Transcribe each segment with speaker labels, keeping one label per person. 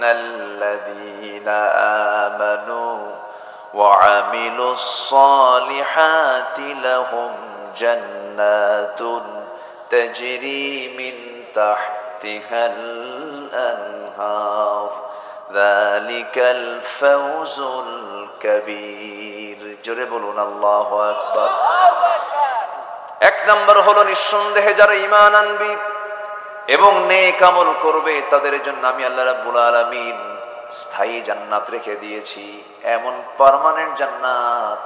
Speaker 1: ইন্নাল্লাযীনা আমানু ওয়া আমিলুস সালিহাতি লাহুম জান্নাতুন তাজরি মিন তাহতিহাল আনহার যালিকাল ফাওজুল কাবীর। জোরে বলুন আল্লাহু আকবার। এক নম্বর হলো নিঃসন্দেহে যারা ঈমান আনবে এবং নেক আমল করবে তাদের জন্য আমি আল্লাহ রাব্বুল আলামিন স্থায়ী জান্নাত রেখে দিয়েছি, এমন পার্মানেন্ট জান্নাত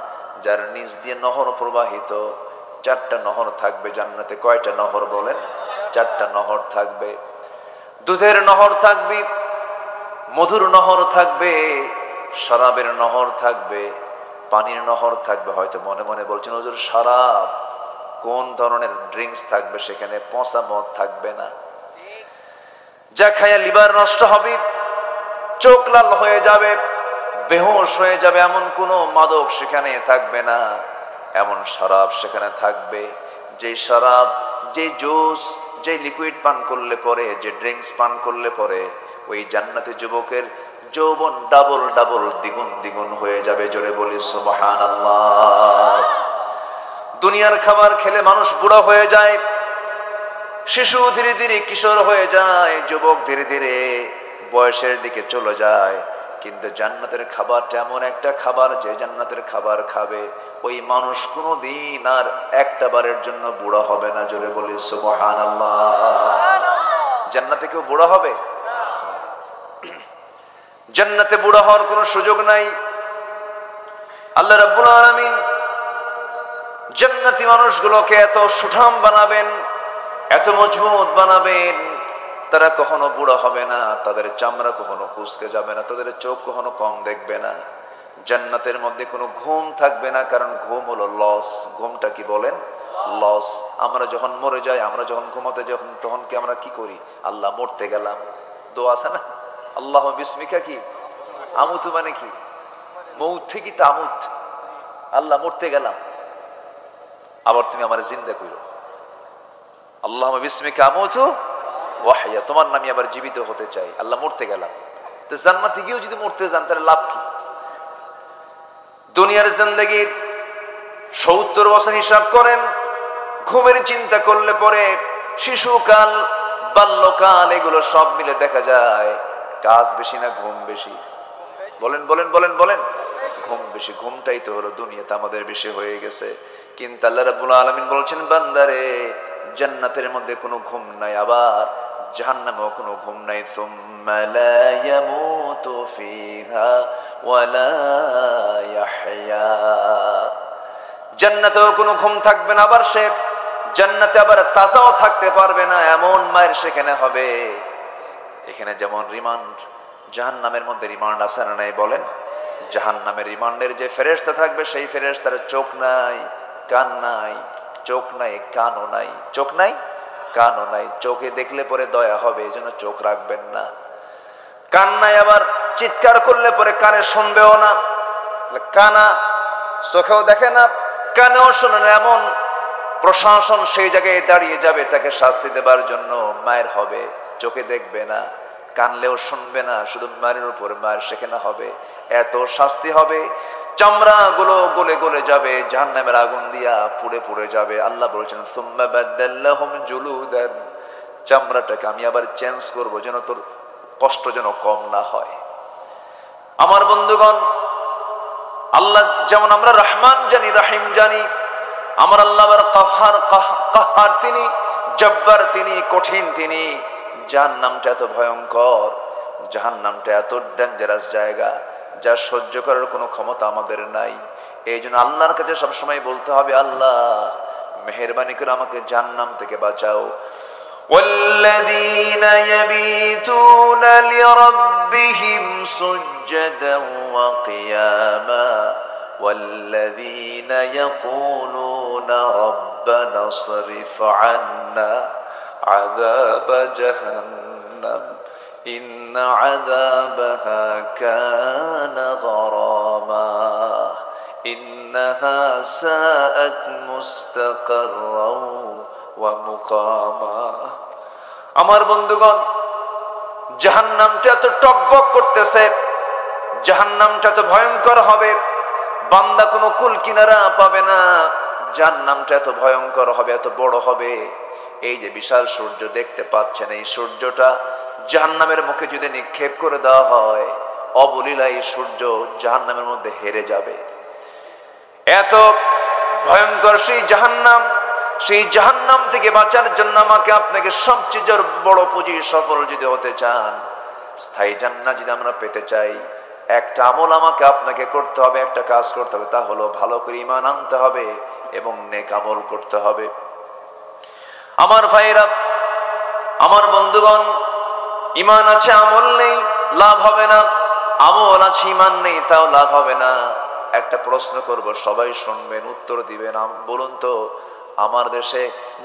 Speaker 1: যার নিচ দিয়ে নহর প্রবাহিত। 4টা নহর থাকবে জান্নাতে। কয়টা নহর বলেন? 4টা নহর থাকবে। দুধের নহর থাকবে, মধুর নহর থাকবে, শরাবের নহর থাকবে, পানির নহর থাকবে। হয়তো মনে মনে বলছেন হুজুর শরাব, কোন ধরনের ড্রিঙ্কস থাকবে সেখানে? পচা মদ থাকবে না, যা খায়া লিভার নষ্ট হবে, চোখ লাল হয়ে যাবে, বেহুশ হয়ে যাবে, এমন কোনো মাদক সেখানে থাকবে না। এমন শরাব সেখানে থাকবে, যে শরাব, যে জুস, যে লিকুইড পান করলে পরে, যে ড্রিঙ্কস পান করলে পরে ওই জান্নাতে যুবকের যৌবন ডাবল ডাবল, দ্বিগুণ দ্বিগুণ হয়ে যাবে। জোরে বলি সুবহানাল্লাহ। দুনিয়ার খাবার খেলে মানুষ বুড়া হয়ে যায়, শিশু ধীরে ধীরে কিশোর হয়ে যায়, যুবক ধীরে ধীরে বয়সের দিকে চলে যায়। কিন্তু জান্নাতের খাবারটা এমন একটা খাবার, যে জান্নাতের খাবার খাবে ওই মানুষ কোনোদিন আর একটা বারের জন্য বুড়া হবে না। জোরে বলি সুবহানাল্লাহ। জান্নাতে কেউ বুড়া হবে? জান্নাতে বুড়া হওয়ার কোনো সুযোগ নাই। আল্লাহ রাব্বুল আলামিন জান্নাতি মানুষগুলোকে এত সুঠাম বানাবেন, এত মজবুত বানাবেন, তারা কখনো বুড়া হবে না, তাদের চামড়া কখনো কুঁচকে যাবে না, তাদের চোখ কখনো কম দেখবে না। জান্নাতের মধ্যে কোনো ঘুম থাকবে না, কারণ ঘুম হলো লস। ঘুমটা কি বলেন? লস। আমরা যখন মরে যাই, আমরা যখন ঘুমাতে যখন, তখন কি আমরা কি করি? আল্লাহ মরতে গেলাম, দোয়া আছে না, আল্লাহ বিসমিকা কি আমুতু, মানে কি মৌত থেকে তামুত, আল্লাহ মরতে গেলাম, আবার তুমি আমার জিন্দা করো, আল্লাহ বিসমিকা আমুতু ওয়াহইয়া, তোমার নামে আবার জীবিত হতে চাই, আল্লাহ মরতে গেলাম। তো জান্নাতে গিয়েও যদি মরতে যান তাহলে লাভ কি? দুনিয়ার জিন্দেগির 70 বছর হিসাব করেন, ঘুমের চিন্তা করলে পরে শিশুকাল, বাল্যকাল, এগুলো সব মিলে দেখা যায় কাজ বেশি না ঘুম বেশি? বলেন বলেন বলেন বলেন। ঘুম বেশি। ঘুমটাই তো হলো দুনিয়াতে আমাদের বেশি হয়ে গেছে। কিন্তু আল্লাহ রাব্বুল আলামিন বলছেন, বান্দারে জান্নাতের মধ্যে কোনো ঘুম নাই, আবার জাহান্নামেও কোনো ঘুম নাই। সুম্মা লা ইয়ামুতু ফিহা ওয়া লা ইয়াহইয়া। জান্নাতেও কোনো ঘুম থাকবে না, আবার সে জান্নাতে আবার তাজাও থাকতে পারবে না, এমন মায়ের সেখানে হবে। এখানে যেমন রিমান্ড, জাহান্নামের মধ্যে রিমান্ড আছে না নাই বলেন? জাহান্নামের রিমান্ডের যে ফেরেশতা থাকবে, সেই ফেরেশতার চোখ নাই, কান নাই, চোখ নাই, কানও নাই, চোখ নাই, কানও নাই। চোখে দেখলে পরে দয়া হবে, এই জন্য চোখ রাখবেন না। কান নাই, আবার চিৎকার করলে পরে কানে শুনবেও না, কানা, চোখেও দেখে না, কানেও শোনে না, এমন প্রশাসন সেই জায়গায় দাঁড়িয়ে যাবে তাকে শাস্তি দেবার জন্য। মায়ের হবে, চোখে দেখবে না, কানলেও শুনবে না, শুধু মায়ের উপর মায়ের সেখানে হবে। এত শাস্তি হবে, চামড়া গুলো গলে গলে যাবে, জাহান্নামের আগুন দিয়া পুড়ে পুড়ে যাবে। আল্লাহ বলছেন, সুম্মা বাদদাল্লাহুম জুলুদান, চামড়াটাকে আমি আবার চেঞ্জ করব, যেন তোর কষ্ট যেন কম না হয়। আমার বন্ধুগণ, আল্লাহ যেমন আমরা রহমান জানি, রহিম জানি, আমার আল্লাহ আবার কাহার, তিনি জব্বার, তিনি কঠিন, তিনি। জাহান্নামটা এত ভয়ঙ্কর, জাহান্নামটা এত ডেঞ্জারাস জায়গা, যা সহ্য করার কোনো ক্ষমতা আমাদের নাই। এই জন্য আল্লাহর কাছে সবসময় বলতে হবে, আল্লাহ মেহেরবানি করে আমাকে জাহান্নাম থেকে বাঁচাও। والذين يبيتون لربهم سجدا وقياما والذين يقولون ربنا اصرف عنا عذاب جهنم إن عذابها كان غراما إنها ساءت مستقرا ومقاما। আমার বন্ধুগণ, জাহান্নামটা এত টকবক বলতেছে জাহান্নামটা তো ভয়ঙ্কর হবে, বান্দা কোনো কুল কিনারা পাবে না, জাহান্নামটা এত ভয়ঙ্কর হবে, এত বড় হবে। এই যে বিশাল সূর্য দেখতে পাচ্ছেন, এই সূর্যটা জাহান্নামের মুখে যদি নিক্ষেপ করে দেওয়া হয়, অবলীলা এই সূর্য জাহান্নামের মধ্যে হেরে যাবে। এত ভয়ঙ্কর সেই জাহান্নাম, সেই জাহান্নাম থেকে বাঁচার জন্য আমাকে আপনাকে সবচেয়ে বড় পুঁজি, সফল যদি হতে চান, স্থায়ী জান্নাত যদি আমরা পেতে চাই, একটা আমল আমাকে আপনাকে করতে হবে, একটা কাজ করতে হবে, তা হলো ভালো করে ঈমান আনতে হবে এবং নেক আমল করতে হবে। আমার ভাইরা, আমার বন্ধুগণ, ঈমান আছে আমল নেই লাভ হবে না, আমল আছে ঈমান নেই তাও লাভ হবে না। একটা প্রশ্ন করব, সবাই শুনবেন, উত্তর দিবেন। বলুন তো, আমার দেশে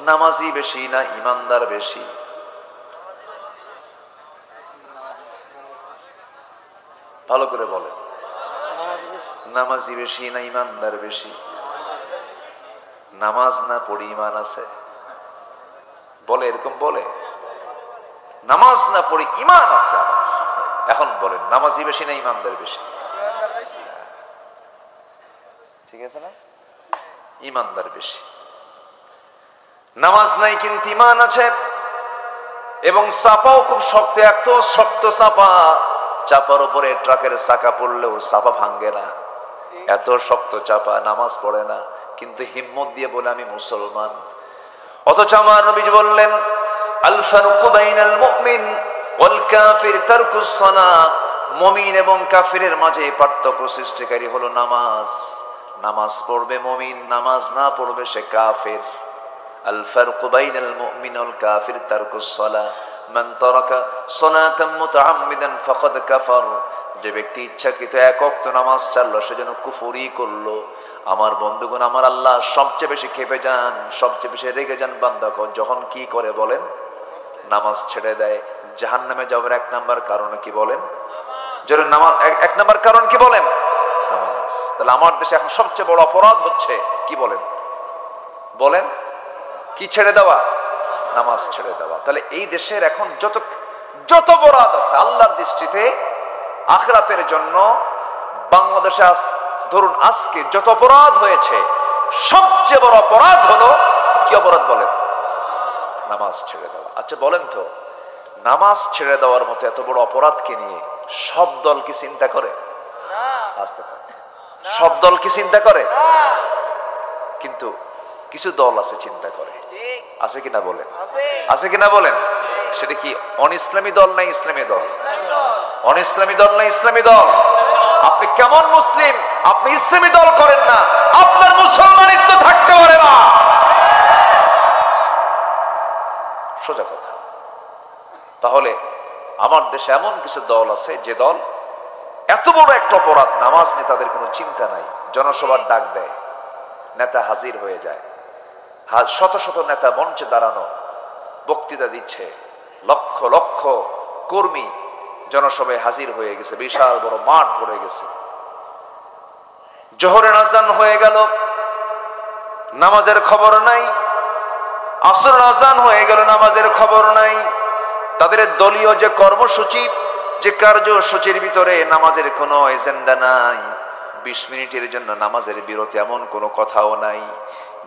Speaker 1: নামাজি বেশি না ঈমানদার বেশি? ভালো করে বলেন, নামাজি বেশি না ঈমানদার বেশি? নামাজ না পড়ি ঈমান আছে বলে, এরকম বলে? নামাজ না পড়ি ঈমান আছে আমার। এখন বলেন, নামাজি বেশি না ঈমানদার বেশি? ঠিক আছে না? ঈমানদার বেশি। নামাজ নাই কিন্তু ঈমান আছে, এবং চাপাও খুব শক্ত, এত শক্ত চাপা, চাপার উপরে ট্রাকের চাকা পড়লেও চাপা ভাঙ্গে না, এত শক্ত চাপা। নামাজ পড়ে না কিন্তু হিম্মত দিয়ে বলে আমি মুসলমান। অথচ আমার নবীজি বললেন, আল ফারকু বাইনাল মুমিন ওয়াল কাফির তারকুস সালাত। মুমিন এবং কাফিরের মাঝে পার্থক্য সৃষ্টিকারী হলো নামাজ। নামাজ পড়বে মুমিন, নামাজ না পড়বে সে কাফির। আল ফারকু বাইনাল মুমিন ওয়াল কাফির তারকুস সালাত। মান তারাকা সালাতান মুতাআম্মিদান ফাকাদ কাফার। যে ব্যক্তি ইচ্ছাকৃত এক ওয়াক্ত নামাজ ছাড়লো, সে যেন কুফরি করলো। আমার বন্ধুগণ, আমার আল্লাহ সবচেয়ে বেশি খেপে যান, সবচেয়ে বেশি রেগে যান বান্দা যখন কি করে বলেন? নামাজ ছেড়ে দেয়। জাহান্নামে যাওয়ার এক নাম্বার কারণ কি বলেন? যারা নামাজ, এক নাম্বার কারণ কি বলেন? নামাজ। তাহলে আমার দেশে এখন সবচেয়ে বড় অপরাধ হচ্ছে কি বলেন? বলেন কি ছেড়ে দেওয়া? নামাজ ছেড়ে দেওয়া। তাহলে এই দেশের এখন যত অপরাধ আছে আল্লাহর দৃষ্টিতে, আখিরাতের জন্য বাংলাদেশে ধরুন আজকে যত অপরাধ হয়েছে, সবচেয়ে বড় অপরাধ হলো কি অপরাধ বলেন? নামাজ ছেড়ে দেওয়া। আচ্ছা বলেন তো, নামাজ ছেড়ে দেওয়ার মতো এত বড় অপরাধকে নিয়ে সব দল কি চিন্তা করে? সব দল কি চিন্তা করে? কিন্তু কিছু দল আছে চিন্তা করে, আছে কিনা বলেন? আছে কিনা বলেন? সেটা কি অন ইসলামী দল না ইসলামী দল? অন ইসলামী দল না ইসলামী দল? আপনি কেমন মুসলিম, আপনি ইসলামী দল করেন না, আপনার মুসলমানিত্ব থাকতে পারে না। সোজা কথা। তাহলে আমার দেশে এমন কিছু দল আছে যে দল এত বড় একটা অপরাধ, নামাজ নিয়ে তাদের কোনো চিন্তা নাই। জনসভার ডাক দেয়, নেতা হাজির হয়ে যায়, শত শত নেতা মঞ্চে দাঁড়ানো বক্তৃতা দিচ্ছে, লক্ষ লক্ষ কর্মী জনসভায় হাজির হয়ে গেছে, বিশাল বড় মাঠ ভরে গেছে। জোহরের আজান হয়ে গেল, নামাজের খবর নাই। আসরের আজান হয়ে গেল, নামাজের খবর নাই। তাদের দলীয় যে কর্মসূচি, যে কার্যসূচির ভিতরে নামাজের কোনো এজেন্ডা নাই। 20 মিনিটের জন্য নামাজের বিরতি এমন কোনো কথাও নাই।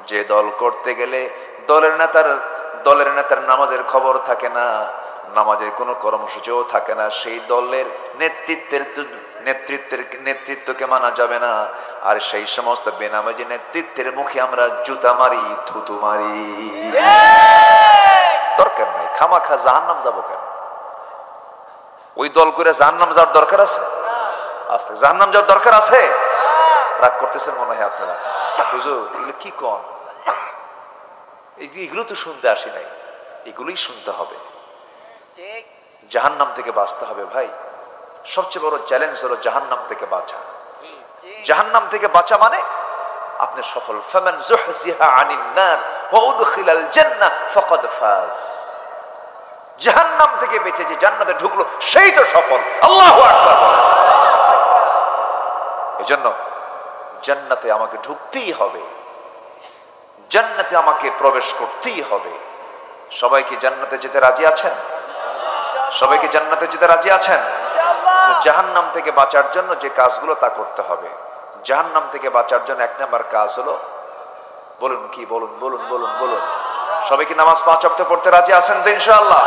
Speaker 1: যে দল করতে গেলে দলের নেতার নামাজের খবর থাকে না, নামাজের কোনো কর্মসূচিও থাকে না। সেই দলের নেতৃত্বকে মানা যাবে না। আর সেই সমস্ত বেনামাজি নেতৃত্বের মুখে আমরা জুতা মারি, থুতু মারি। দরকার নাই, খামাখা জাহান্নাম যাবো কেন? ওই দল করে জাহান্নাম যাওয়ার দরকার আছে? আস্তে জাহান্নাম যাওয়ার দরকার আছে? রাগ করতেছেন মনে হয় আপনারা। হুজুর এগুলো কি কন? এগুলো তো শুনতে আসি নাই, এগুলোই শুনতে হবে। জাহান্নাম থেকে বাঁচতে হবে ভাই। সবচেয়ে বড় চ্যালেঞ্জ হলো জাহান্নাম থেকে বাঁচা। জাহান্নাম থেকে বাঁচা মানে আপনি সফল। ফামান যুহজিহা আনিন নার ওয়া উদখিলাল জান্নাহ ফাকাদ ফাজ। জাহান্নাম থেকে বেঁচে যে জান্নাতে ঢুকলো সেই তো সফল। আল্লাহু আকবার। এজন্য জান্নাতে আমাকে ঢুকতেই হবে, জান্নাতে আমাকে প্রবেশ করতেই হবে। সবাই কি জান্নাতে যেতে রাজি আছেন? সবাই কি জান্নাতে যেতে রাজি আছেন? জাহান্নাম থেকে বাঁচার জন্য যে কাজগুলো তা করতে হবে। জাহান্নাম থেকে বাঁচার জন্য এক নাম্বার কাজ হলো, বলুন কি, বলুন বলুন বলুন বলুন, সবাই কি নামাজ 5 ওয়াক্ত পড়তে রাজি আছেন তো ইনশাআল্লাহ?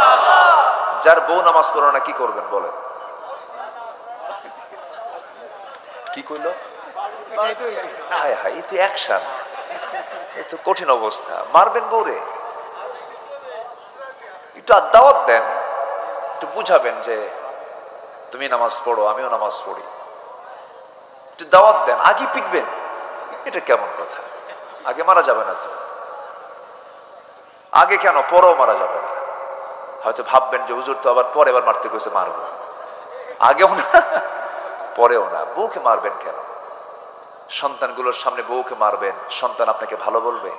Speaker 1: যার বউ নামাজ পড়ে না কি করবেন বলেন? কি কইলো? হায় হায়, এই তো অ্যাকশন, এই তো কঠিন অবস্থা। মারবেন বউরে? একটু দাওয়াত দেন, একটু বুঝাবেন যে তুমি নামাজ পড়ো, আমিও নামাজ পড়ি, একটু দাওয়াত দেন। আগে পিটবেন, এটা কেমন কথা? আগে মারা যাবে না তো? আগে কেন, পরেও মারা যাবে না। হয়তো ভাববেন যে হুজুর তো আবার পরে এবার মারতে কইছে, মারবো। আগেও না, পরেও না। বউকে মারবেন কেন? সন্তানগুলোর সামনে বউকে মারবেন, সন্তান আপনাকে ভালো বলবে?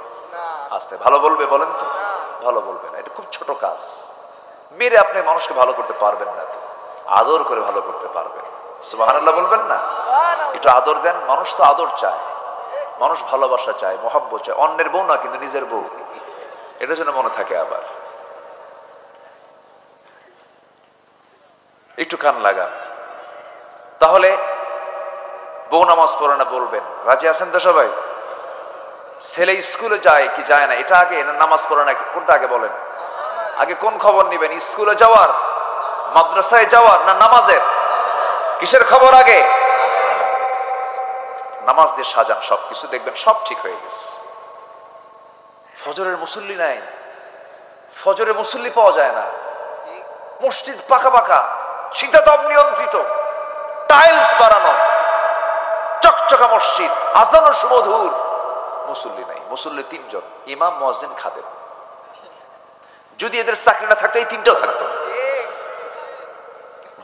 Speaker 1: আস্তে ভালো বলবে? বলেন তো, ভালো বলবে না। এটা খুব ছোট কাজ। মেরে আপনি মানুষকে ভালো করতে পারবেন না, তো আদর করে ভালো করতে পারবেন। সুবহানাল্লাহ বলবেন না? একটু আদর দেন। মানুষ তো আদর চায়, মানুষ ভালোবাসা চায়, মহব্বত চায়। অন্যের বউ না, কিন্তু নিজের বউ, এটা যেন মনে থাকে। আবার একটু কান লাগান। তাহলে বউ নামাজ পড়ে না বলবেন, রাজি আছেন তো সবাই? ছেলে স্কুলে যায় কি যায় না, এটা আগে না নামাজ পড়ে না কোনটা আগে বলেন? আগে কোন খবর নিবেন, স্কুলে যাওয়ার, মাদ্রাসায় যাওয়ার, না নামাজের? কিসের খবর আগে? নামাজ দিয়ে সাজান সবকিছু, দেখবেন সব ঠিক হয়ে গেছে। ফজরের মুসল্লি নাই, ফজরের মুসল্লি পাওয়া যায় না। মসজিদ পাকা পাকা, শীতাতপ নিয়ন্ত্রিত, টাইলস বানানো, চকচকা মসজিদ, আজানো সুমধুর, মুসল্লি নাই। মুসল্লি 3 জন, ইমাম, মুয়াজ্জিন, খাদেম। যদি এদের চাকরি না থাকতো এই 3টাও থাকতো।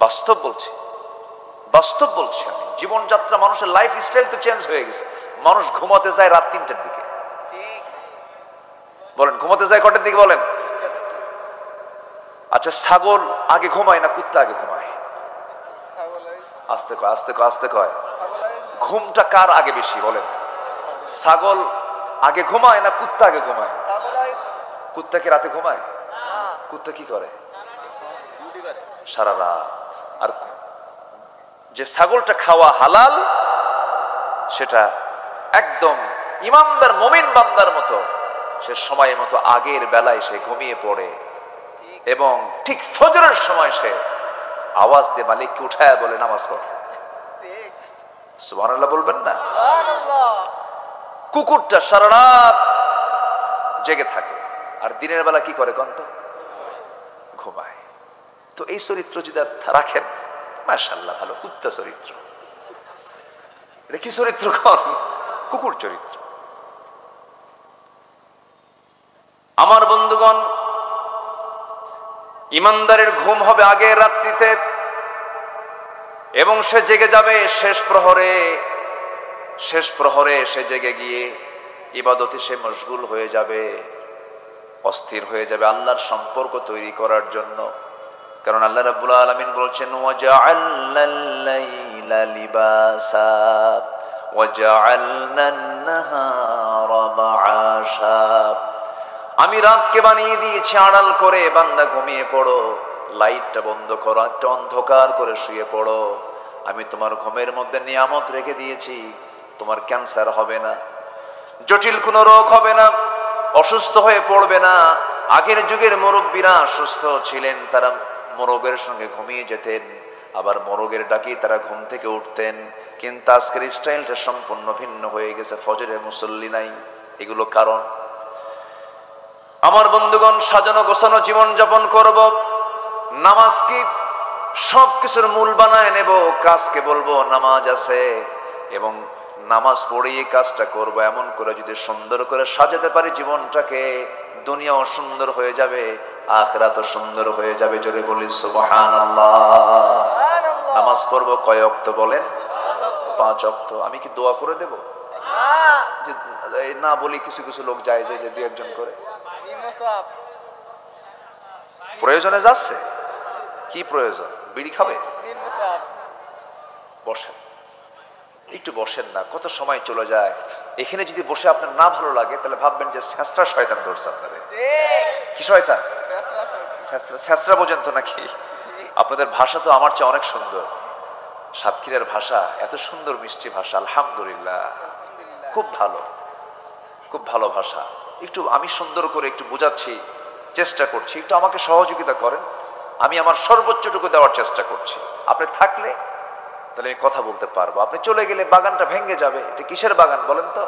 Speaker 1: বাস্তব বলছি, বাস্তব বলছি আমি। জীবনযাত্রা, মানুষের লাইফ স্টাইল তো চেঞ্জ হয়ে গেছে। মানুষ ঘুমাতে যায় রাত 3টার দিকে। বলেন ঘুমাতে যায় কটার দিকে বলেন? আচ্ছা, ছাগল আগে ঘুমায় না কুত্তা আগে ঘুমায়? আস্তে কয়, আস্তে কয়, আস্তে কয়। ঘুমটা কার আগে বেশি বলেন? ছাগল আগে ঘুমায় না কুত্তা আগে ঘুমায়? কুত্তা কি রাতে ঘুমায়? কুত্তা কি করে? সারা রাত। আর যে ছাগলটা খাওয়া হালাল, সেটা একদম ইমানদার মুমিন বান্দার মতো, সে সময় মতো আগের বেলায় সে ঘুমিয়ে পড়ে, এবং ঠিক ফজরের সময় সে আওয়াজ দিয়ে মালিককে উঠায় বলে নামাজ পড়। সুবহানাল্লাহ বলবেন না? কুকুরটা সারা রাত জেগে থাকে, আর দিনের বেলা কি করে কন্ত? ঘুমায়। তো এই চরিত্র যদি রাখেন, মাশাআল্লাহ, ভালো কুত্তা চরিত্র। এটা কি চরিত্র? কুকুর চরিত্র। আমার বন্ধুগণ, ইমানদারের ঘুম হবে আগের রাত্রিতে, এবং সে জেগে যাবে শেষ প্রহরে। শেষ প্রহরে সে জেগে গিয়ে ইবাদতে সে মশগুল হয়ে যাবে, অস্থির হয়ে যাবে আল্লাহর সম্পর্ক তৈরি করার জন্য। কারণ আল্লাহ রাব্বুল আলামিন বলছেন, ওয়াজআলনাল লাইলা লিবাসা ওয়াজআলনান নাহারা মাআশা। আমি রাতকে বানিয়ে দিয়েছি আড়াল করে, বান্দা ঘুমিয়ে পড়ো, লাইটটা বন্ধ করো, একটা অন্ধকার করে শুয়ে পড়ো। আমি তোমার ঘুমের মধ্যে নিয়ামত রেখে দিয়েছি, তোমার ক্যান্সার হবে না, জটিল কোনো রোগ হবে না, অসুস্থ হয়ে পড়বে না। আগের যুগের মুরব্বীরা সুস্থ ছিলেন, তারা মোরগের সঙ্গে ঘুমিয়ে যেতেন, আবার মোরগের ডাকি তারা ঘুম থেকে উঠতেন। কিন্তু আজকের স্টাইলটা সম্পূর্ণ ভিন্ন হয়ে গেছে, ফজরের মুসল্লি নাই। এগুলো কারণ। আমার বন্ধুগণ, সাজানো গোছানো জীবন যাপন করব, নামাজ কি সবকিছুর মূল বানায় নেব, কাজকে বলবো নামাজ আছে, এবং নামাজ পড়েই কাজটা করব। এমন করে যদি সুন্দর করে সাজাতে পারি জীবনটাকে, দুনিয়াও সুন্দর হয়ে যাবে, আখিরাতও সুন্দর হয়ে যাবে। জোরে বলি সুবহানাল্লাহ। নামাজ পড়ব কয় ওয়াক্ত বলেন? 5 ওয়াক্ত। আমি কি দোয়া করে দেব? না বলি, কিছু কিছু লোক যায় যে 2 একজন করে। প্রয়োজনে যাচ্ছে। কি প্রয়োজন? বিড়ি খাবে? বসেন, একটু বসেন না, কত সময় চলে যায়। এখানে যদি বসে আপনার না ভালো লাগে, তাহলে ভাববেন যে ছেঁচড়া শয়তান ধরছে আপনাদের। কি শয়তান? ছেঁচড়া বোঝেন তো নাকি? আপনাদের ভাষা তো আমার চেয়ে অনেক সুন্দর। সাতক্ষীরার ভাষা এত সুন্দর মিষ্টি ভাষা, আলহামদুলিল্লাহ, খুব ভালো, খুব ভালো ভাষা। একটু আমি সুন্দর করে একটু বোঝাচ্ছি, চেষ্টা করছি, একটু আমাকে সহযোগিতা করেন, আমি আমার সর্বোচ্চটুকু দেওয়ার চেষ্টা করছি। আপনি থাকলে তাহলে আমি কথা বলতে পারবো, আপনি চলে গেলে বাগানটা ভেঙে যাবে। এটা কিসের বাগান বলেন তো?